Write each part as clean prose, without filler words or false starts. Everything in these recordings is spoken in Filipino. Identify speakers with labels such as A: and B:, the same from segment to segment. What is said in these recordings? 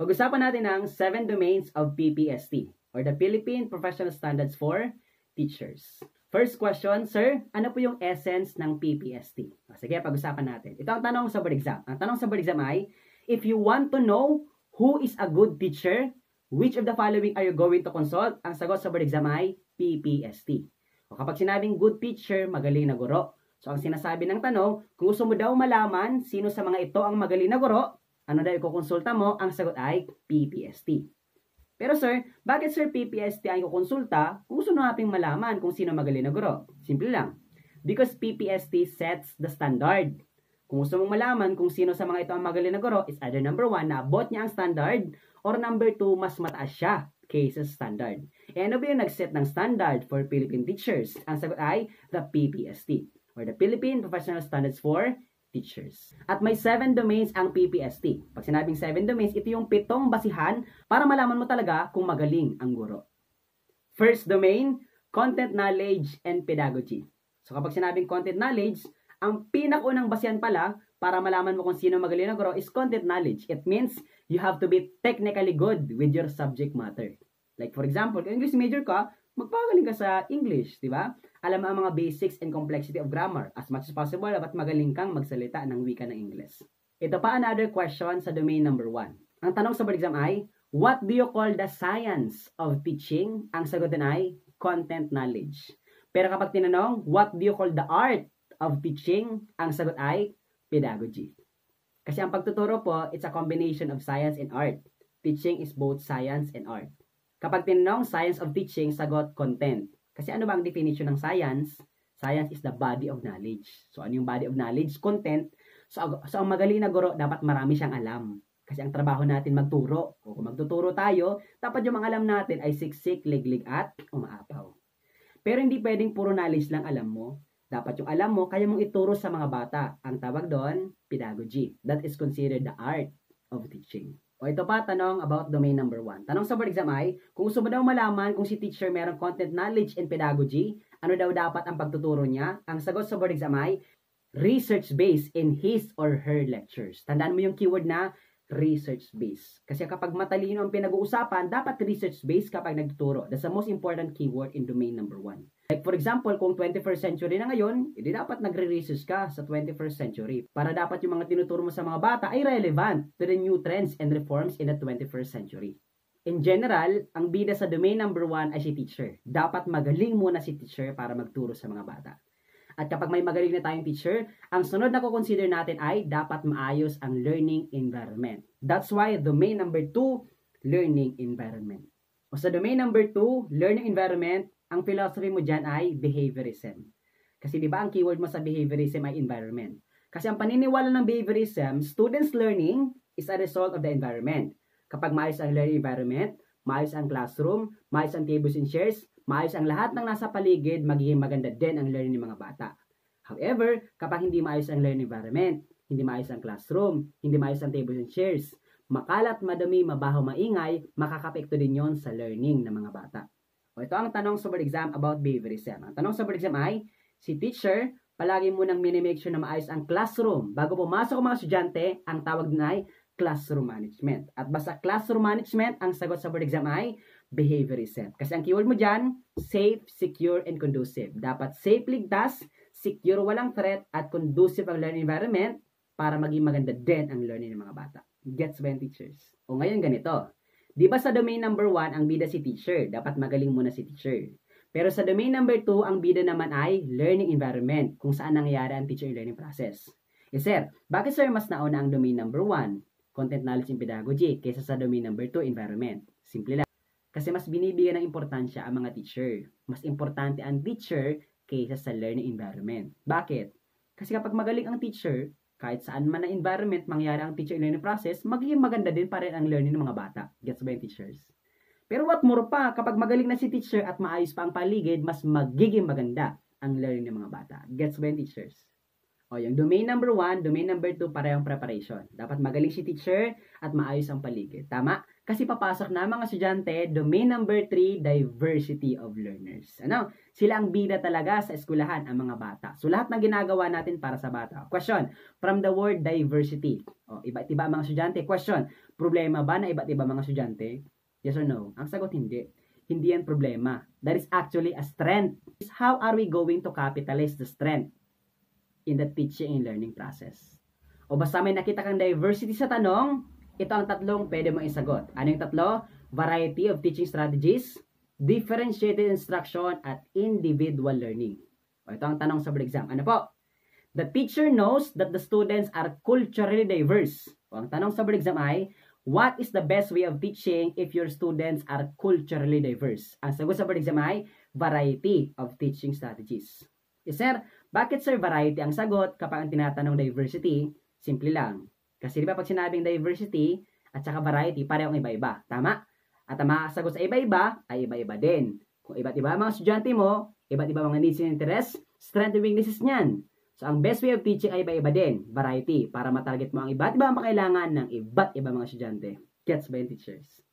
A: Pag-usapan natin ang 7 domains of PPST or the Philippine Professional Standards for Teachers. First question, sir, ano po yung essence ng PPST? Sige, pag-usapan natin. Ito ang tanong sa board exam. Ang tanong sa board exam ay, if you want to know who is a good teacher, which of the following are you going to consult? Ang sagot sa board exam ay PPST. O kapag sinabing good teacher, magaling na guro. So ang sinasabi ng tanong, kung gusto mo daw malaman sino sa mga ito ang magaling na guro, ano daw ikukonsulta mo? Ang sagot ay PPST. Pero sir, bakit sir PPST ang ikukonsulta kung gusto nating malaman kung sino magaling na guro? Simple lang. Because PPST sets the standard. Kung gusto mong malaman kung sino sa mga ito ang magaling na guro, is either number 1, na abot niya ang standard, or number 2, mas mataas siya kaysa standard. E ano ba yung nag-set ng standard for Philippine teachers? Ang sagot ay the PPST, or the Philippine Professional Standards for Teachers. At may 7 domains ang PPST. Pag sinabing 7 domains, ito yung 7 basihan para malaman mo talaga kung magaling ang guro. First domain, content knowledge and pedagogy. So kapag sinabing content knowledge, ang pinakaunang basihan pala para malaman mo kung sino magaling na guro is content knowledge. It means you have to be technically good with your subject matter. Like for example, kung English major ka, magpagaling ka sa English, di ba? Alam mo ang mga basics and complexity of grammar. As much as possible, dapat magaling kang magsalita ng wika ng English. Ito pa another question sa domain number 1. Ang tanong sa board exam ay, what do you call the science of teaching? Ang sagot din ay content knowledge. Pero kapag tinanong, what do you call the art of teaching? Ang sagot ay pedagogy. Kasi ang pagtuturo po, it's a combination of science and art. Teaching is both science and art. Kapag tinanong science of teaching, sagot content. Kasi ano ba ang definition ng science? Science is the body of knowledge. So ano yung body of knowledge? Content. So ang magaling na guro, dapat marami siyang alam. Kasi ang trabaho natin magturo. O kung magtuturo tayo, dapat yung mga alam natin ay siksik, liglig at umaapaw. Pero hindi pwedeng puro knowledge lang alam mo. Dapat yung alam mo, kaya mong ituro sa mga bata. Ang tawag doon, pedagogy. That is considered the art of teaching. O ito pa, tanong about domain number 1. Tanong sa board exam ay, kung gusto mo daw malaman kung si teacher merong content knowledge and pedagogy, ano daw dapat ang pagtuturo niya? Ang sagot sa board exam ay, research-based in his or her lectures. Tandaan mo yung keyword na research-based. Kasi kapag matalino ang pinag-uusapan, dapat research-based kapag nagtuturo. That's the most important keyword in domain number 1. Like for example, kung 21st century na ngayon, hindi dapat nagre-research ka sa 21st century. Para dapat yung mga tinuturo mo sa mga bata ay relevant to the new trends and reforms in the 21st century. In general, ang bida sa domain number 1 ay si teacher. Dapat magaling muna si teacher para magturo sa mga bata. At kapag may magaling na tayong teacher, ang sunod na kukonsider natin ay dapat maayos ang learning environment. That's why domain number 2, learning environment. O sa domain number 2, learning environment, ang philosophy mo dyan ay behaviorism. Kasi di ba ang keyword mo sa behaviorism ay environment. Kasi ang paniniwala ng behaviorism, students' learning is a result of the environment. Kapag maayos ang learning environment, maayos ang classroom, maayos ang tables and chairs, maayos ang lahat ng nasa paligid, magiging maganda din ang learning ng mga bata. However, kapag hindi maayos ang learning environment, hindi maayos ang classroom, hindi maayos ang tables and chairs, makalat, madumi, mabaho, maingay, makakapekto din yon sa learning ng mga bata. O ito ang tanong sa board exam about behaviorism. Ang tanong sa board exam ay, si teacher, palagi mo nang minimake sure na maayos ang classroom. Bago pumasok ang mga estudyante, ang tawag din ay classroom management. At basta classroom management, ang sagot sa board exam ay behaviorism. Kasi ang keyword mo dyan, safe, secure, and conducive. Dapat safe, ligtas, secure, walang threat, at conducive ang learning environment para maging maganda din ang learning ng mga bata. Gets ba yung teachers? O ngayon ganito. Di ba sa domain number 1, ang bida si teacher? Dapat magaling muna si teacher. Pero sa domain number 2, ang bida naman ay learning environment, kung saan nangyayari ang teacher learning process. Sir, bakit sir mas nauna ang domain number 1, content knowledge and pedagogy, kaysa sa domain number 2, environment? Simple lang. Kasi mas binibigyan ng importansya ang mga teacher. Mas importante ang teacher kaysa sa learning environment. Bakit? Kasi kapag magaling ang teacher, kahit saan man na environment mangyari ang teacher learning process, magiging maganda din pa rin ang learning ng mga bata. Gets ba yung teachers? Pero what more pa, kapag magaling na si teacher at maayos pa ang paligid, mas magiging maganda ang learning ng mga bata. Gets ba yung teachers? O, yung domain number 1, domain number 2, parehong preparation. Dapat magaling si teacher at maayos ang paligid. Tama? Kasi papasok na mga estudyante, domain number 3, diversity of learners. Ano? Sila ang bida talaga sa eskwelahan, ang mga bata. So, lahat ng ginagawa natin para sa bata. Question, from the word diversity. O, iba't iba ang mga estudyante. Question, problema ba na iba't iba mga estudyante? Yes or no? Ang sagot, hindi. Hindi yan problema. That is actually a strength. How are we going to capitalize the strength in the teaching and learning process? O basta may nakita kang diversity sa tanong, ito ang tatlong pwede mong isagot. Ano yung tatlo? Variety of teaching strategies, differentiated instruction, at individual learning. O ito ang tanong sa board exam. Ano po? The teacher knows that the students are culturally diverse. O ang tanong sa board exam ay, what is the best way of teaching if your students are culturally diverse? Ang sagot sa board exam ay, variety of teaching strategies. Yes, sir. Bakit, sir, variety ang sagot kapag ang tinatanong diversity? Simple lang. Kasi di ba pag sinabing diversity at saka variety, parehong iba-iba. Tama? At ang makasagot sa iba-iba ay iba-iba din. Kung iba't iba mga estudyante mo, iba't iba mga needs and interests, strength and weaknesses niyan. So, ang best way of teaching ay iba-iba din. Variety. Para matarget mo ang iba't iba ang pakailangan ng iba't iba mga estudyante. Gets ba yung teachers?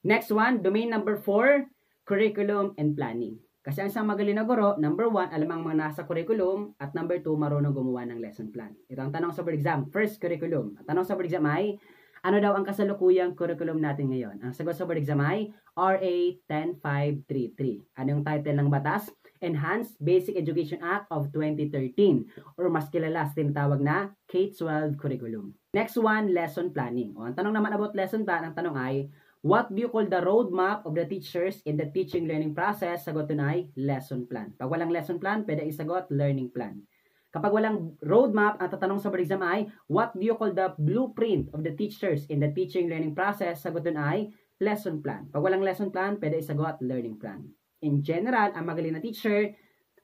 A: Next one, domain number 4, curriculum and planning. Kasi ang isang magaling na guro, number 1, alam ang mga nasa curriculum, at number 2, marunong gumawa ng lesson plan. Ito ang tanong sa board exam. First, curriculum. Ang tanong sa board exam ay, ano daw ang kasalukuyang curriculum natin ngayon? Ang sagot sa board exam ay, RA 10533. Ano yung title ng batas? Enhanced Basic Education Act of 2013, or mas kilala sa tinatawag na K-12 curriculum. Next one, lesson planning. O, ang tanong naman about lesson plan, ang tanong ay, what do you call the roadmap of the teachers in the teaching learning process? Sagot dun ay lesson plan. Pag walang lesson plan, pwede isagot learning plan. Kapag walang roadmap, ang tatanong sa board exam ay, what do you call the blueprint of the teachers in the teaching learning process? Sagot dun ay lesson plan. Pag walang lesson plan, pwede isagot learning plan. In general, ang magaling na teacher,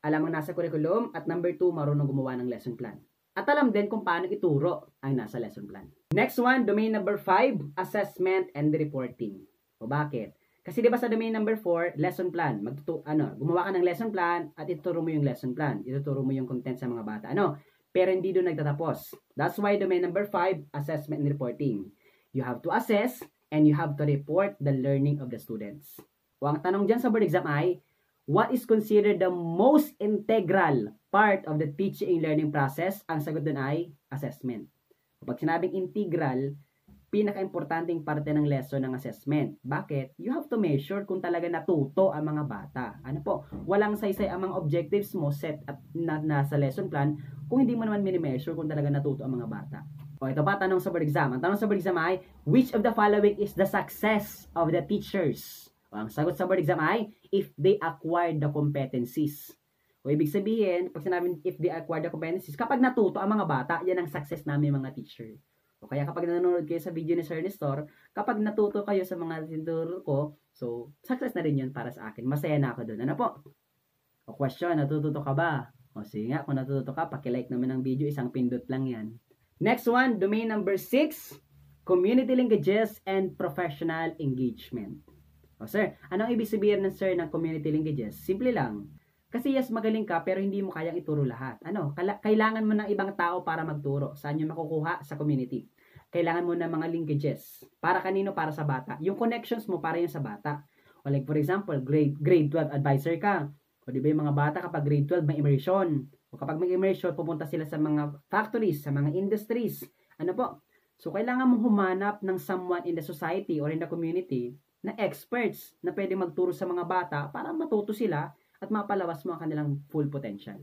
A: alam ang nasa curriculum, at number 2, marunong gumawa ng lesson plan. At alam din kung paano ituro ang nasa lesson plan. Next one, domain number 5, assessment and reporting. O bakit? Kasi di ba sa domain number 4, lesson plan. Gumawa ka ng lesson plan at ituturo mo yung lesson plan. Ituturo mo yung content sa mga bata. Pero hindi doon nagtatapos. That's why domain number 5, assessment and reporting. You have to assess and you have to report the learning of the students. O ang tanong dyan sa board exam ay, what is considered the most integral part of the teaching and learning process? Ang sagot dun ay assessment. Kapag sinabing integral, pinaka-importanting parte ng lesson ng assessment. Bakit? You have to measure kung talaga natuto ang mga bata. Ano po? Walang saysay ang mga objectives mo set at nasa lesson plan kung hindi mo naman mini-measure kung talaga natuto ang mga bata. O ito pa, tanong sa board exam. Ang tanong sa board exam ay, which of the following is the success of the teachers? O, ang sagot sa board exam ay, if they acquire the competencies. O ibig sabihin, pag sinabing if they acquire the competencies, kapag natuto ang mga bata, yan ang success namin mga teacher. O kaya kapag nanonood kayo sa video ni Sir Nestor, kapag natuto kayo sa mga tinuturo ko, so success na rin yun para sa akin. Masaya na ako doon. Ano po? O question, natututo ka ba? O sige nga, kung natututo ka, pakilike naman ng video, isang pindot lang yan. Next one, domain number 6, community linkages and professional engagement. O sir, anong ibig sabihin ng sir ng community linkages? Simple lang. Kasi yes, magaling ka, pero hindi mo kayang ituro lahat. Kailangan mo ng ibang tao para magturo. Saan nyo makukuha? Sa community. Kailangan mo ng mga linkages. Para kanino? Para sa bata. Yung connections mo, para yung sa bata. O like for example, grade 12 advisor ka. O di ba yung mga bata kapag grade 12 may immersion. O kapag may immersion, pupunta sila sa mga factories, sa mga industries. Ano po? So kailangan mong humanap ng someone in the society or in the community na experts na pwede magturo sa mga bata para matuto sila at mapalawas mo ang kanilang full potential.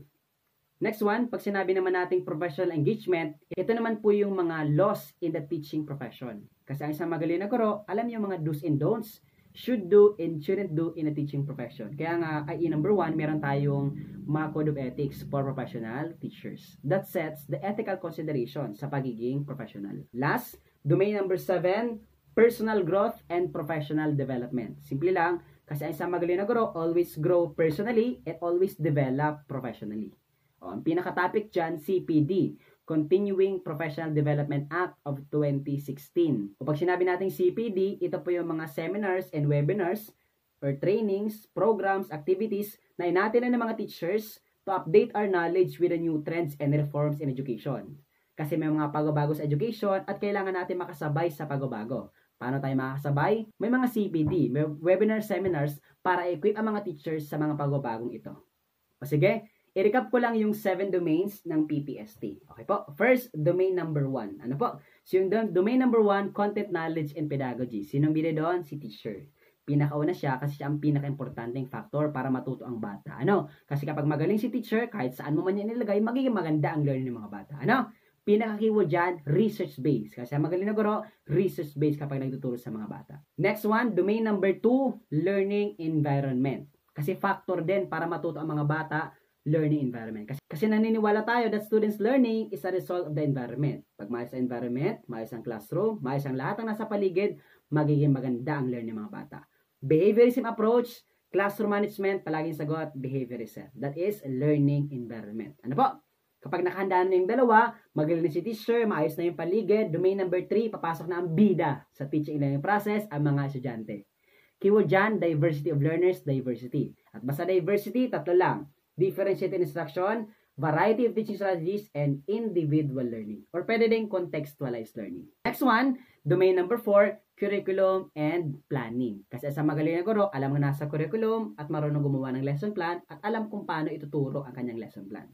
A: Next one, pag sinabi naman nating professional engagement, ito naman po yung mga laws in the teaching profession. Kasi ang isang magaling na guro, alam niyo mga do's and don'ts, should do and shouldn't do in a teaching profession. Kaya nga, number 1, meron tayong mga code of ethics for professional teachers. That sets the ethical consideration sa pagiging professional. Last, domain number 7, personal growth and professional development. Simple lang, kasi ang isang magaling na guro, always grow personally and always develop professionally. O, ang pinaka-topic dyan, CPD, Continuing Professional Development Act of 2016. O pag sinabi natin CPD, ito po yung mga seminars and webinars or trainings, programs, activities na inatin ng mga teachers to update our knowledge with the new trends and reforms in education. Kasi may mga pagbabago sa education at kailangan natin makasabay sa pagbabago. Paano tayo makakasabay? May mga CPD, may webinar seminars para equip ang mga teachers sa mga pagbabagong ito. O sige, i-recap ko lang yung 7 domains ng PPST. Okay po? First, domain number 1. Ano po? So yung domain number 1, content, knowledge, and pedagogy. Sinong bida doon? Si teacher. Pinakauna siya kasi siya ang pinaka-importanting factor para matuto ang bata. Ano? Kasi kapag magaling si teacher, kahit saan mo man yan nilagay, magiging maganda ang learning ng mga bata. Ano? Pinaka-keyword dyan, research-based. Kasi ang magaling na guro, research-based kapag nagtuturo sa mga bata. Next one, domain number 2, learning environment. Kasi factor din para matuto ang mga bata, learning environment. Kasi naniniwala tayo that students' learning is a result of the environment. Pag maayos ang environment, maayos ang classroom, maayos ang lahat ng nasa paligid, magiging maganda ang learning ng mga bata. Behaviorism approach, classroom management, palaging sagot, behaviorism. That is learning environment. Ano po? Kapag nakahanda na yung dalawa, magaling na si teacher, maayos na yung paligid. Domain number 3, papasok na ang bida sa teaching and learning process, ang mga estudyante. Keyword dyan, diversity of learners, diversity. At basta diversity, tatlo lang. Differentiated instruction, variety of teaching strategies, and individual learning. Or pwede din contextualized learning. Next one, domain number 4, curriculum and planning. Kasi sa magaling na guro, alam mo nasa curriculum at marunong gumawa ng lesson plan at alam kung paano ituturo ang kanyang lesson plan.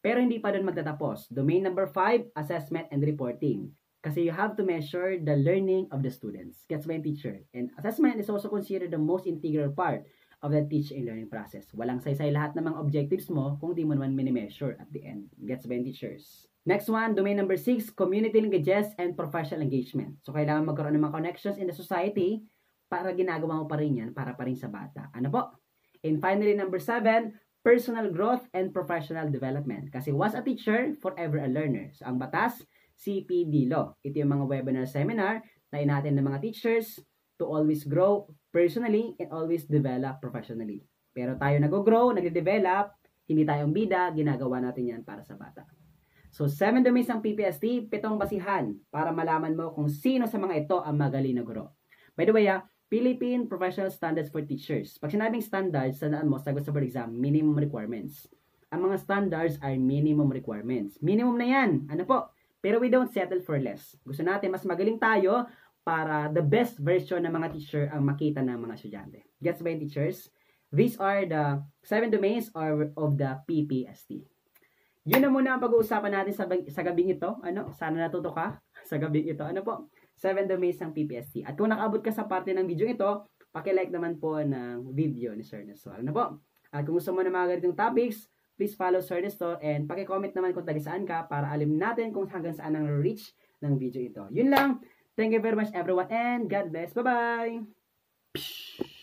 A: Pero hindi pa doon magtatapos. Domain number 5, assessment and reporting. Kasi you have to measure the learning of the students. Gets by teacher. And assessment is also considered the most integral part of the teaching and learning process. Walang saysay lahat ng mga objectives mo kung di mo naman mini-measure at the end. Gets by teachers. Next one, domain number 6, community linkages and professional engagement. So, kailangan magkaroon ng mga connections in the society para ginagawa mo pa rin yan para pa rin sa bata. Ano po? And finally, number 7, personal growth and professional development. Kasi once a teacher, forever a learner. So, ang batas, CPD law. Ito yung mga webinar seminar na inatin ng mga teachers to always grow personally and always develop professionally. Pero tayo nag-grow, nag-develop, hindi tayong bida, ginagawa natin yan para sa bata. So, 7 domains ng PPST, 7 basihan para malaman mo kung sino sa mga ito ang magaling na guro. By the way, Philippine Professional Standards for Teachers. Pag sinabing standards, sandaan mo, sagot sa board exam, minimum requirements. Ang mga standards are minimum requirements. Minimum na yan. Ano po? Pero we don't settle for less. Gusto natin, mas magaling tayo para the best version ng mga teacher ang makita ng mga estudyante. Gets ba yung teachers? These are the 7 domains of the PPST. Yun na muna ang pag-uusapan natin sa gabing ito. Ano? Sana natuto ka sa gabing ito. Ano po? 7 domains ng PPST. At kung nakaabot ka sa parte ng video ito, paki-like naman po ng video ni Sir Nestor. Ano po? At kung gusto mo na mga ganitong topics, please follow Sir Nestor and paki-comment naman kung taga saan ka para alam natin kung hanggang saan ang reach ng video ito. Yun lang. Thank you very much everyone and God bless. Bye-bye!